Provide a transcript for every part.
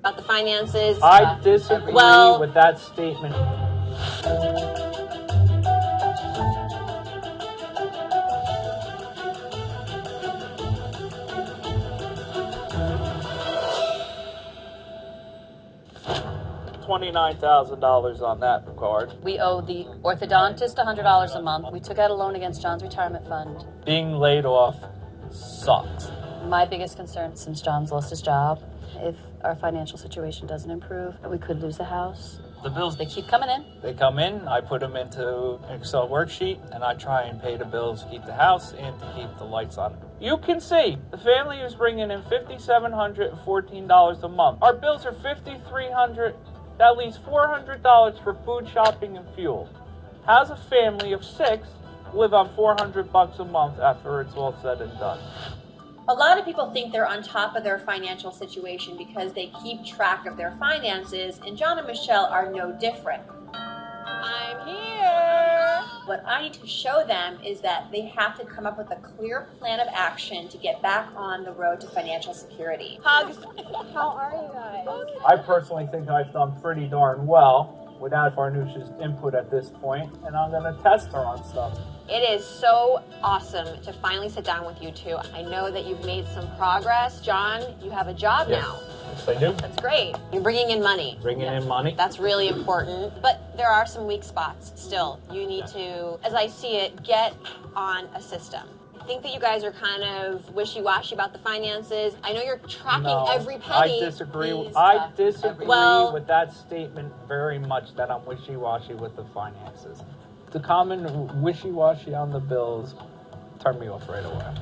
about the finances. I disagree with that statement. $29,000 on that card. We owe the orthodontist $100 a month. We took out a loan against John's retirement fund. Being laid off sucks. My biggest concern since John's lost his job, if our financial situation doesn't improve, we could lose the house. The bills, They keep coming in. they come in, I put them into an Excel worksheet, and I try and pay the bills, keep the house, and to keep the lights on. You can see, the family is bringing in $5,714 a month. Our bills are $5,300. That leaves $400 for food, shopping, and fuel. How's a family of 6 live on $400 a month after it's all said and done? A lot of people think they're on top of their financial situation because they keep track of their finances, and John and Michele are no different. I'm here. What I need to show them is that they have to come up with a clear plan of action to get back on the road to financial security. Hugs. How are you guys? I personally think I've done pretty darn well without Farnoosh's input at this point, and I'm going to test her on stuff. It is so awesome to finally sit down with you two. I know that you've made some progress. John, you have a job now. Yes, I do. That's great. You're bringing in money. Bringing in money. That's really important. But there are some weak spots still. You need to, as I see it, get on a system. I think that you guys are kind of wishy-washy about the finances. I know you're tracking every penny. I disagree. With that statement very much, that I'm wishy-washy with the finances. The common wishy-washy on the bills turn me off right away.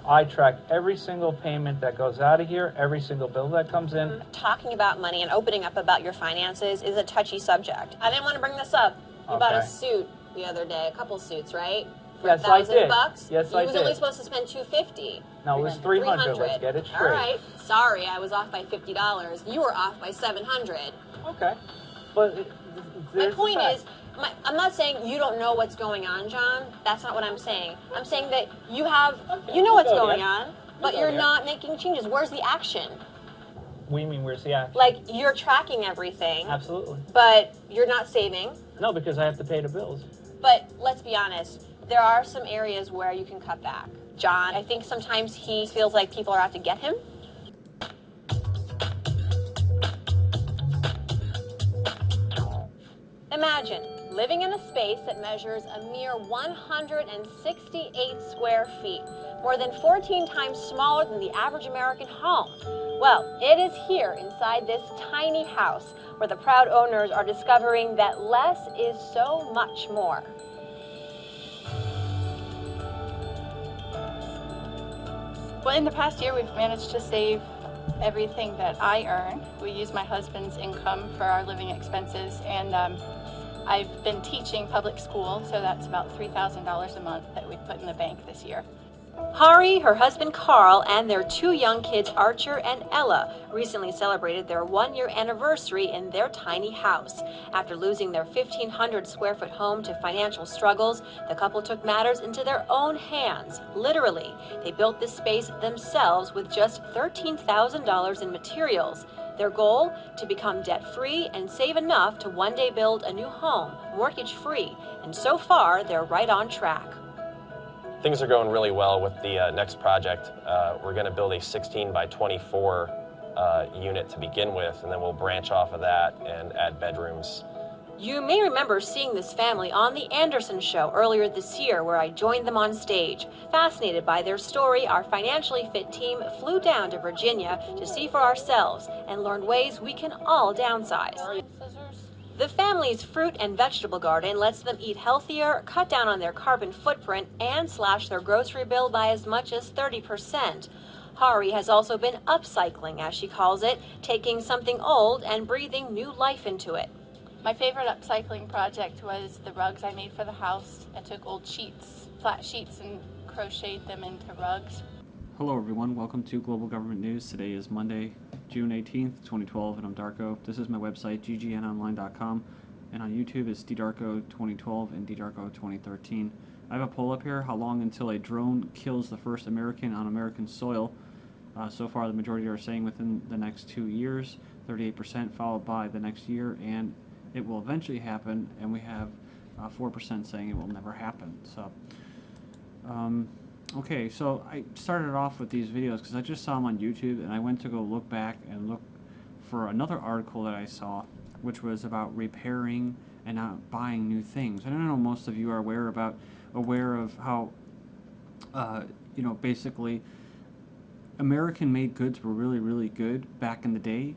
I track every single payment that goes out of here, every single bill that comes in. Talking about money and opening up about your finances is a touchy subject. I didn't want to bring this up. You bought a suit the other day, a couple suits, right? For Yes, I did. $1,000? Yes, I did. You was only supposed to spend $250. No, it was $300. Let's get it straight. All right. Sorry, I was off by $50. You were off by $700. Okay. But my point is, I'm not saying you don't know what's going on, John. That's not what I'm saying. I'm saying that you know what's going on, but you're not making changes. Where's the action? What do you mean, where's the action? Like, you're tracking everything. Absolutely. But you're not saving. No, because I have to pay the bills. But let's be honest, there are some areas where you can cut back. John, I think sometimes he feels like people are out to get him. Imagine living in a space that measures a mere 168 square feet, more than 14 times smaller than the average American home. Well, it is here inside this tiny house where the proud owners are discovering that less is so much more. Well, in the past year, we've managed to save everything that I earn. We use my husband's income for our living expenses, and I've been teaching public school, so that's about $3,000 a month that we've put in the bank this year. Hari, her husband Carl, and their 2 young kids, Archer and Ella, recently celebrated their 1-year anniversary in their tiny house. After losing their 1,500 square foot home to financial struggles, the couple took matters into their own hands. Literally, they built this space themselves with just $13,000 in materials. Their goal? To become debt-free and save enough to one day build a new home, mortgage-free. And so far, they're right on track. Things are going really well with the next project. We're going to build a 16 by 24 unit to begin with, and then we'll branch off of that and add bedrooms. You may remember seeing this family on The Anderson Show earlier this year, where I joined them on stage. Fascinated by their story, our financially fit team flew down to Virginia to see for ourselves and learn ways we can all downsize. The family's fruit and vegetable garden lets them eat healthier, cut down on their carbon footprint, and slash their grocery bill by as much as 30%. Hari has also been upcycling, as she calls it, taking something old and breathing new life into it. My favorite upcycling project was the rugs I made for the house. I took old sheets, flat sheets, and crocheted them into rugs. Hello everyone, welcome to Global Government News. Today is Monday, June 18th, 2012, and I'm Darko. This is my website, ggnonline.com, and on YouTube it's ddarko2012 and ddarko2013. I have a poll up here: how long until a drone kills the first American on American soil? So far, the majority are saying within the next 2 years, 38%, followed by the next year, and it will eventually happen, and we have 4% saying it will never happen. So, okay, so I started off with these videos because I just saw them on YouTube, and I went to go look back and look for another article that I saw, which was about repairing and not buying new things. And I know most of you are aware of how, basically, American-made goods were really, really good back in the day.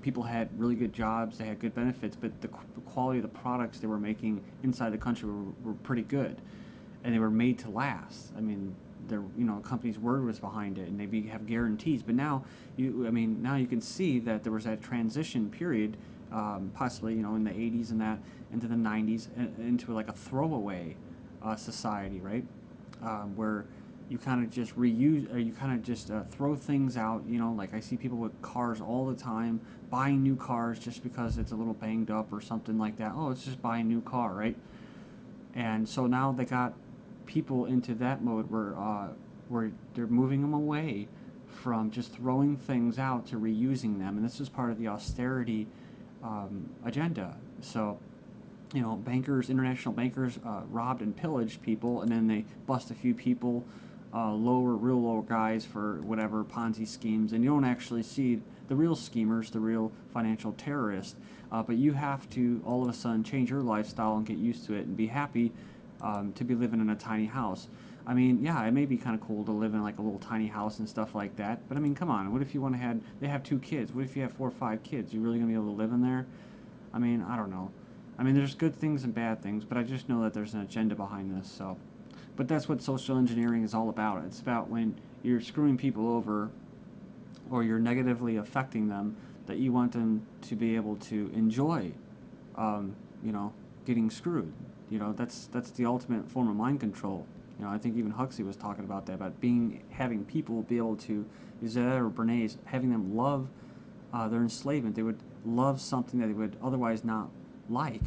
People had really good jobs, they had good benefits, but the quality of the products they were making inside the country were pretty good, and they were made to last. I mean, company's word was behind it, and they have guarantees. But now now you can see that there was that transition period, possibly in the 80s and that into the 90s, into like a throwaway society, right? Where you kind of just reuse, or you kind of just throw things out. Like I see people with cars all the time, buying new cars just because it's a little banged up or something like that. Oh, let's just buy a new car, right? And so now they got people into that mode where they're moving them away from just throwing things out to reusing them, and this is part of the austerity agenda. So, international bankers robbed and pillaged people, and then they bust a few people, real low guys for whatever Ponzi schemes, and you don't actually see the real schemers, the real financial terrorists. But you have to all of a sudden change your lifestyle and get used to it and be happy to be living in a tiny house. I mean, yeah, it may be kind of cool to live in like a little tiny house and stuff like that, but I mean, come on, what if they have 2 kids? What if you have 4 or 5 kids? You really gonna be able to live in there? I mean, I don't know. I mean, there's good things and bad things, but I just know that there's an agenda behind this, so. But that's what social engineering is all about. It's about when you're screwing people over or you're negatively affecting them, that you want them to be able to enjoy, getting screwed. That's the ultimate form of mind control. I think even Huxley was talking about that, about having people be able to, Zed or Bernays, having them love their enslavement. They would love something that they would otherwise not like,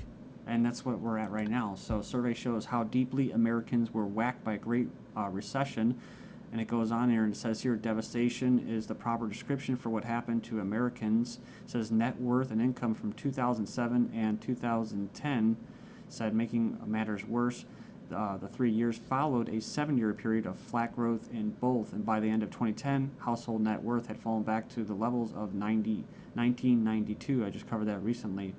and that's what we're at right now. So survey shows how deeply Americans were whacked by Great Recession, and it goes on here and it says here, devastation is the proper description for what happened to Americans. It says net worth and income from 2007 and 2010, said making matters worse. The 3 years followed a 7-year period of flat growth in both, and by the end of 2010, household net worth had fallen back to the levels of 1992. I just covered that recently.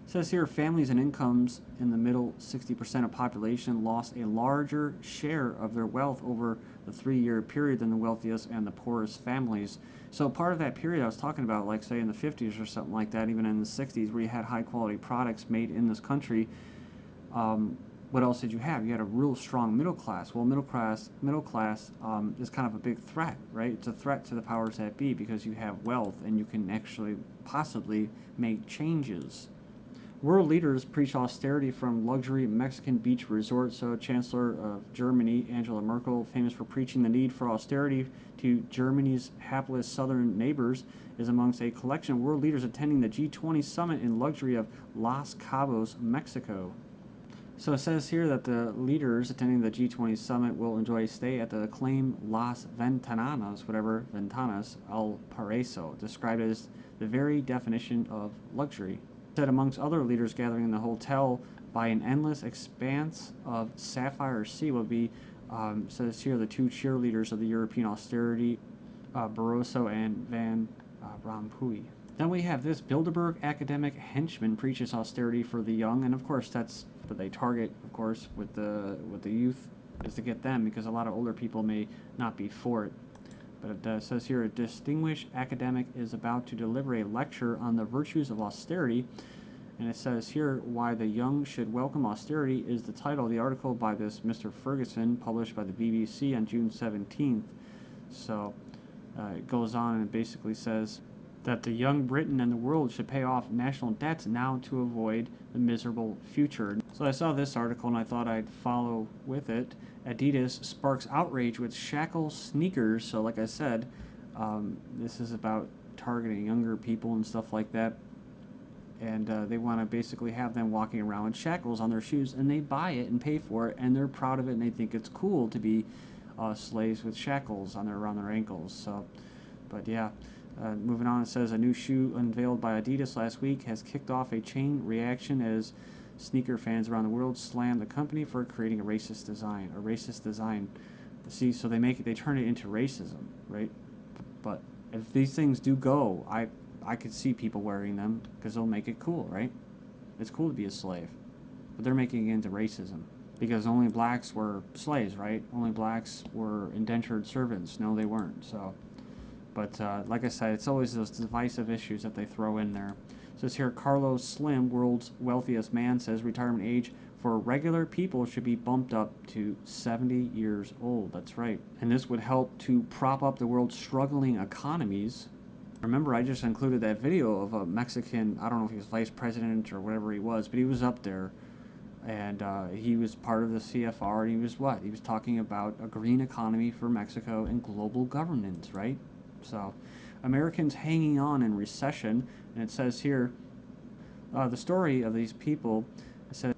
It says here, families and incomes in the middle 60% of population lost a larger share of their wealth over the 3-year period than the wealthiest and the poorest families. So part of that period I was talking about, like say in the 50s or something like that, even in the 60s, where you had high quality products made in this country, what else did you have? You had a real strong middle class. Well, middle class is kind of a big threat, right? It's a threat to the powers that be because you have wealth and you can actually possibly make changes. World leaders preach austerity from luxury Mexican beach resorts. So Chancellor of Germany, Angela Merkel, famous for preaching the need for austerity to Germany's hapless southern neighbors, is amongst a collection of world leaders attending the G20 summit in luxury of Los Cabos, Mexico. So it says here that the leaders attending the G20 summit will enjoy a stay at the acclaimed Las Ventanas al Paraíso, described as the very definition of luxury. It said amongst other leaders gathering in the hotel by an endless expanse of sapphire sea will be, says here, the 2 cheerleaders of the European austerity, Barroso and Van Rompuy. Then we have this Bilderberg academic henchman preaches austerity for the young, and of course that's what they target, of course, with the youth, is to get them, because a lot of older people may not be for it. But it says here, a distinguished academic is about to deliver a lecture on the virtues of austerity, and it says here, why the young should welcome austerity is the title of the article by this Mr. Ferguson, published by the BBC on June 17th. So it goes on and it basically says that the young Britain and the world should pay off national debts now to avoid the miserable future. So I saw this article and I thought I'd follow with it. Adidas sparks outrage with Shackles sneakers. So like I said, this is about targeting younger people and stuff like that. And they want to basically have them walking around with shackles on their shoes, and they buy it and pay for it, and they're proud of it, and they think it's cool to be slaves with shackles around their ankles. So, but yeah. Moving on, it says a new shoe unveiled by Adidas last week has kicked off a chain reaction as sneaker fans around the world slam the company for creating a racist design. See, so they turn it into racism, right? But if these things do go, I could see people wearing them because they'll make it cool, right? It's cool to be a slave, but they're making it into racism because only blacks were slaves, right? Only blacks were indentured servants. No, they weren't. So. But like I said, it's always those divisive issues that they throw in there. It says here, Carlos Slim, world's wealthiest man, says retirement age for regular people should be bumped up to 70 years old. That's right. And this would help to prop up the world's struggling economies. Remember, I just included that video of a Mexican, I don't know if he was vice president or whatever he was, but he was up there. And he was part of the CFR, and he was what? He was talking about a green economy for Mexico and global governance, right? So, Americans hanging on in recession, and it says here, the story of these people, it says,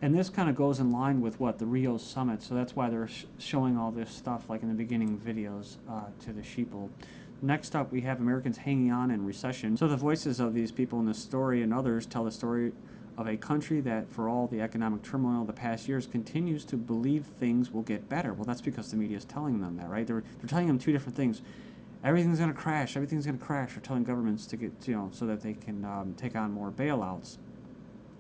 and this kind of goes in line with what the Rio summit, so that's why they're showing all this stuff like in the beginning videos to the sheeple. Next up, we have Americans hanging on in recession. So the voices of these people in this story and others tell the story of a country that, for all the economic turmoil of the past years, continues to believe things will get better. Well, that's because the media is telling them that, right? They're telling them two different things. Everything's going to crash. Everything's going to crash. They're telling governments to get, so that they can take on more bailouts.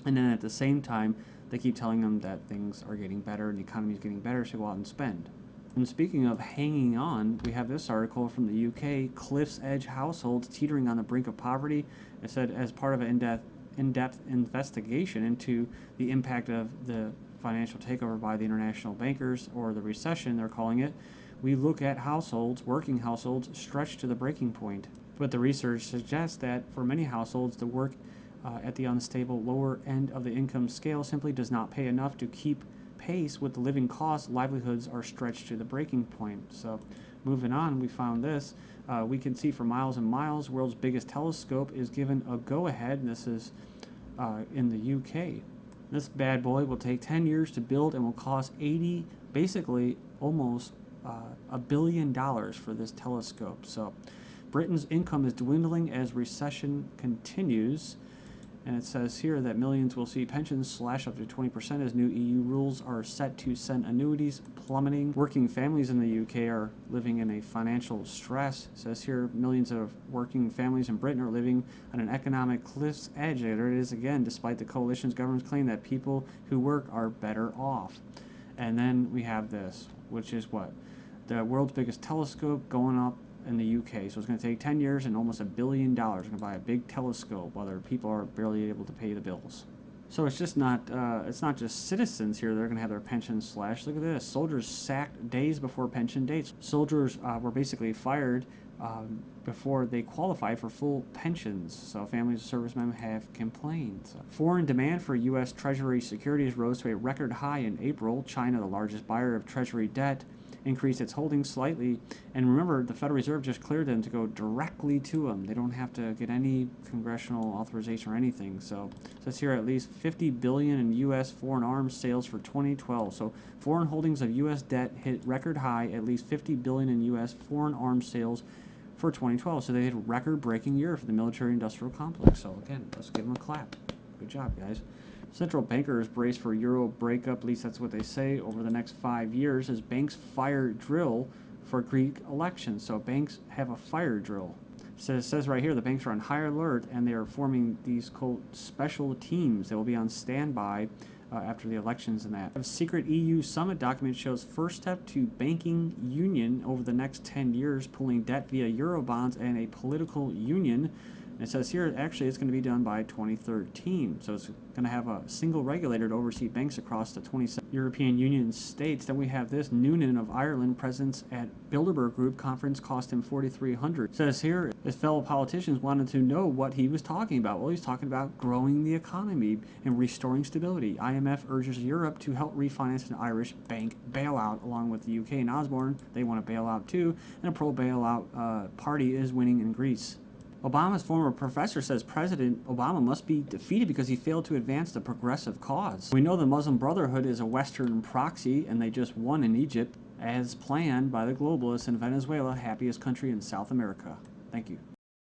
And then at the same time, they keep telling them that things are getting better and the economy is getting better, so go out and spend. And speaking of hanging on, we have this article from the UK, Cliff's Edge households teetering on the brink of poverty. It said as part of an in-depth investigation into the impact of the financial takeover by the international bankers, or the recession they're calling it, we look at households, working households, stretched to the breaking point. But the research suggests that for many households, the work at the unstable lower end of the income scale simply does not pay enough to keep pace with the living costs. Livelihoods are stretched to the breaking point. So moving on, we found this. We can see for miles and miles, world's biggest telescope is given a go-ahead, and this is in the UK. This bad boy will take 10 years to build and will cost basically almost $1 billion for this telescope. So Britain's income is dwindling as recession continues, and it says here that millions will see pensions slash up to 20% as new EU rules are set to send annuities plummeting. Working families in the UK are living in a financial stress. It says here millions of working families in Britain are living on an economic cliff's edge. There it is again, despite the coalition's government's claim that people who work are better off. And then we have this, which is what? The world's biggest telescope going up in the UK. So it's going to take 10 years and almost $1 billion. We're going to buy a big telescope while their people are barely able to pay the bills. So it's just not, it's not just citizens here. They're going to have their pensions slashed. Look at this. Soldiers sacked days before pension dates. Soldiers were basically fired before they qualified for full pensions. So families of servicemen have complained. Foreign demand for U.S. Treasury securities rose to a record high in April. China, the largest buyer of Treasury debt, increased its holdings slightly. And remember, the Federal Reserve just cleared them to go directly to them. They don't have to get any congressional authorization or anything. So it says here at least $50 billion in U.S. foreign arms sales for 2012. So foreign holdings of U.S. debt hit record high, at least $50 billion in U.S. foreign arms sales for 2012. So they had a record-breaking year for the military-industrial complex. So again, let's give them a clap. Good job, guys. Central bankers brace for euro breakup, at least that's what they say, over the next 5 years as banks fire drill for Greek elections. So banks have a fire drill. So it says right here the banks are on high alert and they are forming these, quote, special teams that will be on standby after the elections and that. A secret EU summit document shows first step to banking union over the next 10 years, pulling debt via Eurobonds and a political union. And it says here, actually, it's going to be done by 2013. So it's going to have a single regulator to oversee banks across the 27 European Union states. Then we have this, Noonan of Ireland, presence at Bilderberg Group conference cost him $4,300. It says here, his fellow politicians wanted to know what he was talking about. Well, he's talking about growing the economy and restoring stability. IMF urges Europe to help refinance an Irish bank bailout, along with the UK and Osborne. They want a bailout too, and a pro-bailout party is winning in Greece. Obama's former professor says President Obama must be defeated because he failed to advance the progressive cause. We know the Muslim Brotherhood is a Western proxy, and they just won in Egypt. as planned by the globalists in Venezuela, happiest country in South America. Thank you.